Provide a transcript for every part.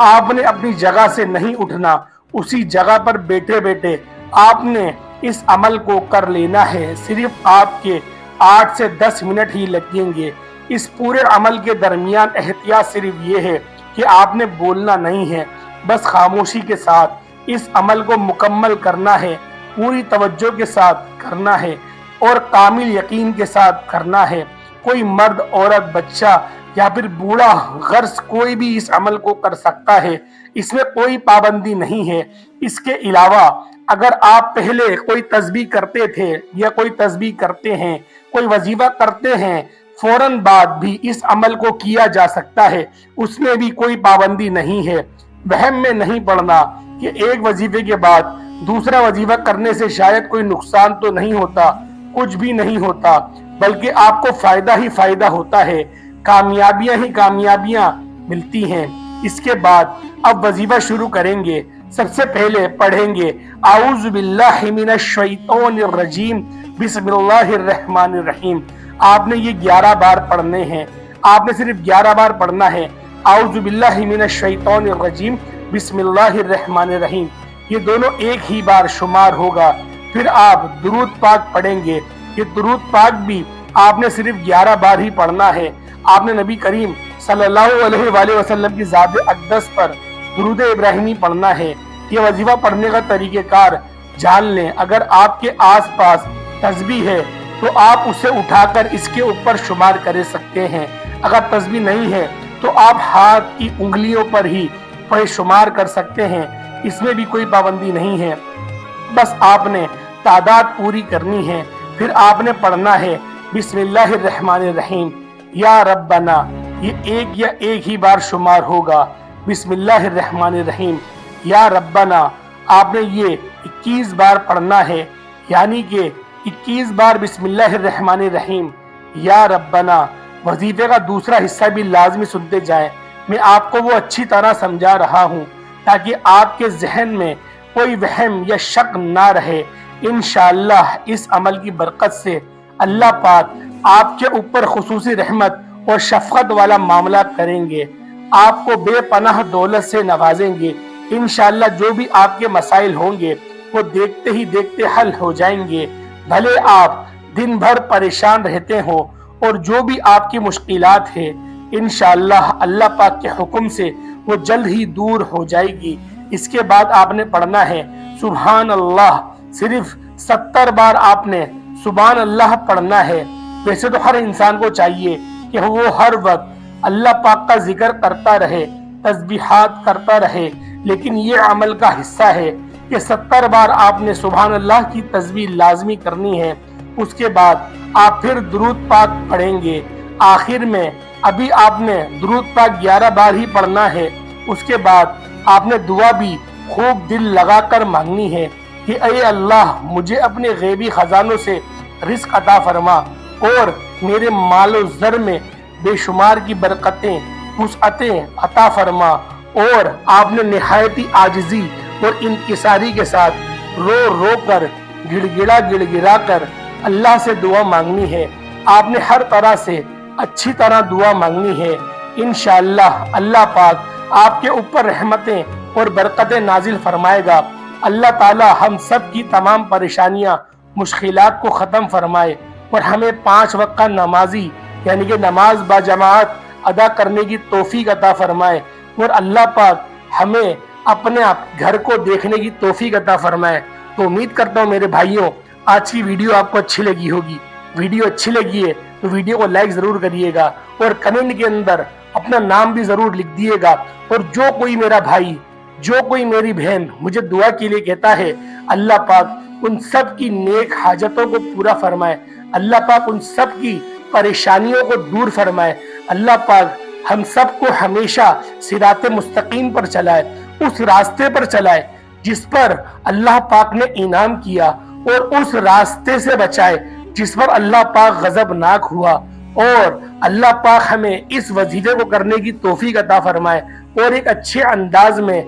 آپ نے اپنی جگہ سے نہیں اٹھنا، اسی جگہ پر بیٹھے بیٹھے آپ نے اس عمل کو کر لینا ہے۔ صرف آپ کے 8 سے 10 منٹ ہی لگیں گے۔ اس پورے عمل کے درمیان احتیاط صرف یہ ہے کہ آپ نے بولنا نہیں ہے، بس خاموشی کے ساتھ اس عمل کو مکمل کرنا ہے، پوری توجہ کے ساتھ کرنا ہے اور کامل یقین کے ساتھ کرنا ہے۔ کوئی مرد، عورت، بچہ یا پھر بوڑھا غرض کوئی بھی اس عمل کو کر سکتا ہے، اس میں کوئی پابندی نہیں ہے۔ اس کے علاوہ اگر آپ پہلے کوئی تسبیح کرتے تھے یا کوئی تسبیح کرتے ہیں، کوئی وظیفہ کرتے ہیں، فوراً بعد بھی اس عمل کو کیا جا سکتا ہے، اس میں بھی کوئی پابندی نہیں ہے۔ وہم میں نہیں پڑنا کہ ایک وظیفے کے بعد دوسرا وظیفہ کرنے سے شاید کوئی نقصان تو نہیں ہوتا، کچھ بھی نہیں ہوتا، بلکہ آپ کو فائدہ ہی فائدہ ہوتا ہے، کامیابیاں ہی کامیابیاں ملتی ہیں۔ اس کے بعد اب وظیفہ شروع کریں گے۔ سب سے پہلے پڑھیں گے اعوذ باللہ من الشیطان الرجیم بسم اللہ الرحمن الرحیم۔ آپ نے یہ 11 بار پڑھنے ہیں، آپ نے صرف 11 بار پڑھنا ہے۔ اعوذ باللہ من الشیطان الرجیم بسم اللہ الرحمن الرحیم، یہ دونوں ایک ہی بار شمار ہوگا۔ پھر آپ درود پاک پڑھیں گے، یہ درود پاک بھی آپ نے صرف 11 بار ہی پڑھنا ہے۔ آپ نے نبی کریم صلی اللہ علیہ وآلہ وسلم کی ذات اقدس پر درود ابراہیمی پڑھنا ہے۔ یہ وظیفہ پڑھنے کا طریقہ کار جان لیں۔ اگر آپ کے آس پاس تسبیح ہے تو آپ اسے اٹھا کر اس کے اوپر شمار کر سکتے ہیں، اگر تسبیح نہیں ہے تو آپ ہاتھ کی انگلیوں پر ہی شمار کر سکتے ہیں، اس میں بھی کوئی پابندی نہیں ہے۔ بس آپ نے تعداد پوری کرنی ہے۔ پھر آپ نے پڑھنا ہے بسم اللہ الرحمن الرحیم یا ربنا، یہ ایک ہی بار شمار ہوگا۔ بسم اللہ الرحمن الرحیم یا ربنا آپ نے یہ 21 بار پڑھنا ہے، یعنی کہ 21 بار بسم اللہ الرحمن الرحیم یا ربنا۔ وظیفے کا دوسرا حصہ بھی لازمی سنتے جائیں، میں آپ کو وہ اچھی طرح سمجھا رہا ہوں تاکہ آپ کے ذہن میں کوئی وہم یا شک نہ رہے۔ انشاءاللہ اس عمل کی برکت سے اللہ پاک آپ کے اوپر خصوصی رحمت اور شفقت والا معاملہ کریں گے، آپ کو بے پناہ دولت سے نوازیں گے۔ انشاءاللہ جو بھی آپ کے مسائل ہوں گے وہ دیکھتے ہی دیکھتے حل ہو جائیں گے، بھلے آپ دن بھر پریشان رہتے ہوں اور جو بھی آپ کی مشکلات ہے انشاءاللہ اللہ پاک کے حکم سے وہ جلد ہی دور ہو جائے گی۔ اس کے بعد آپ نے پڑھنا ہے سبحان اللہ، صرف 70 بار آپ نے سبحان اللہ پڑھنا ہے۔ ویسے تو ہر انسان کو چاہیے کہ وہ ہر وقت اللہ پاک کا ذکر کرتا رہے، تسبیحات کرتا رہے، لیکن یہ عمل کا حصہ ہے کہ 70 بار آپ نے سبحان اللہ کی تسبیح لازمی کرنی ہے۔ اس کے بعد آپ پھر درود پاک پڑھیں گے۔ آخر میں ابھی آپ نے درود پاک 11 بار ہی پڑھنا ہے۔ اس کے بعد آپ نے دعا بھی خوب دل لگا کر مانگنی ہے کہ اے اللہ مجھے اپنے غیبی خزانوں سے رزق عطا فرما اور میرے مال و زر میں بے شمار کی برکتیں، وسعتیں عطا فرما۔ اور آپ نے نہایتی عاجزی اور انکساری کے ساتھ رو رو کر گڑ گڑا کر اللہ سے دعا مانگنی ہے۔ آپ نے ہر طرح سے اچھی طرح دعا مانگنی ہے۔ انشاءاللہ اللہ پاک آپ کے اوپر رحمتیں اور برکتیں نازل فرمائے گا۔ اللہ تعالی ہم سب کی تمام پریشانیاں، مشکلات کو ختم فرمائے اور ہمیں 5 وقت کا نمازی یعنی کہ نماز با جماعت ادا کرنے کی توفیق عطا فرمائے اور اللہ پاک ہمیں اپنے گھر کو دیکھنے کی توفیق عطا فرمائے۔ تو امید کرتا ہوں میرے بھائیوں آج کی ویڈیو آپ کو اچھی لگی ہوگی۔ ویڈیو اچھی لگی ہے تو ویڈیو کو لائک ضرور کریے گا اور کمنٹ کے اندر اپنا نام بھی ضرور لکھ دیے گا۔ اور جو کوئی میرا بھائی، جو کوئی میری بہن مجھے دعا کے لیے کہتا ہے، اللہ پاک ان سب کی نیک حاجتوں کو پورا فرمائے، اللہ پاک ان سب کی پریشانیوں کو دور فرمائے، اللہ پاک ہم سب کو ہمیشہ صراط مستقیم پر چلائے، اس راستے پر چلائے جس پر اللہ پاک نے انعام کیا، اور اس راستے سے بچائے جس پر اللہ پاک غضبناک ہوا۔ اور اللہ پاک ہمیں اس وظیفے کو کرنے کی توفیق عطا فرمائے اور ایک اچھے انداز میں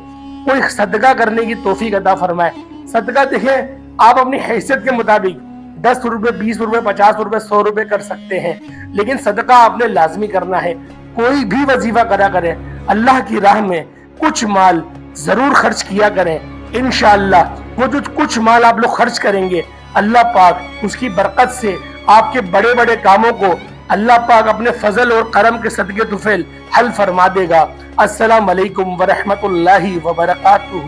کوئی صدقہ کرنے کی توفیق عطا فرمائے۔ صدقہ دیکھیں آپ اپنی حیثیت کے مطابق 10 روپے، 20 روپے، 50 روپے، 100 روپے کر سکتے ہیں، لیکن صدقہ آپ نے لازمی کرنا ہے۔ کوئی بھی وظیفہ کرا کرے اللہ کی راہ میں، کچھ مال ضرور خرچ کیا کریں. انشاءاللہ وہ جو کچھ مال آپ لوگ خرچ کریں گے اللہ پاک اس کی برکت سے آپ کے بڑے بڑے کاموں کو اللہ پاک اپنے فضل اور کرم کے صدقے طفیل حل فرما دے گا. السلام علیکم ورحمۃ اللہ وبرکاتہ.